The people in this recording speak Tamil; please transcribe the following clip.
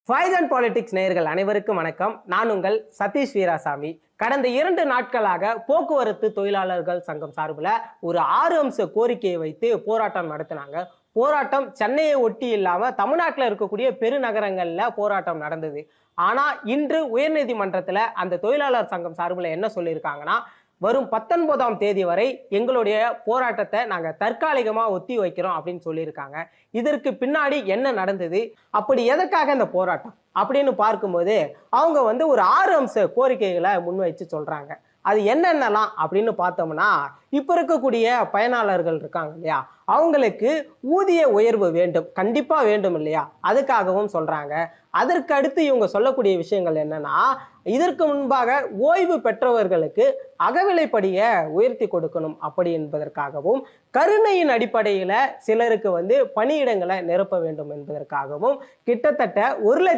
ஃபைஸ் அண்ட் பாலிடிக்ஸ் நேயர்கள் அனைவருக்கும் வணக்கம். நான் உங்கள் சதீஷ் வீராசாமி. கடந்த 2 நாட்களாக போக்குவரத்து தொழிலாளர்கள் சங்கம் சார்பில் ஒரு 6 அம்ச கோரிக்கையை வைத்து போராட்டம் நடத்தினாங்க. போராட்டம் சென்னையை ஒட்டி இல்லாம தமிழ்நாட்டில் இருக்கக்கூடிய பெருநகரங்கள்ல போராட்டம் நடந்தது. ஆனா இன்று உயர்நீதிமன்றத்துல அந்த தொழிலாளர் சங்கம் சார்பில் என்ன சொல்லியிருக்காங்கன்னா, வரும் 19ஆம் தேதி வரை எங்களுடைய போராட்டத்தை நாங்க தற்காலிகமா ஒத்தி வைக்கிறோம் அப்படின்னு சொல்லியிருக்காங்க. இதற்கு பின்னாடி என்ன நடந்தது, அப்படி எதற்காக இந்த போராட்டம் அப்படின்னு பார்க்கும்போது அவங்க ஒரு 6 அம்ச கோரிக்கைகளை முன்வைச்சு சொல்றாங்க. அது என்னென்னலாம் அப்படின்னு பார்த்தோம்னா, இப்ப இருக்கக்கூடிய பயனாளர்கள் இருக்காங்க இல்லையா, அவங்களுக்கு ஊதிய உயர்வு வேண்டும், கண்டிப்பா வேண்டும் இல்லையா, அதுக்காகவும் சொல்றாங்க. அதற்கு அடுத்து இவங்க சொல்லக்கூடிய விஷயங்கள் என்னன்னா, இதற்கு முன்பாக ஓய்வு பெற்றவர்களுக்கு அகவிலைப்படிய உயர்த்தி கொடுக்கணும் அப்படி என்பதற்காகவும், கருணையின் அடிப்படையில சிலருக்கு பணியிடங்களை நிரப்ப வேண்டும் என்பதற்காகவும் கிட்டத்தட்ட 1,00,000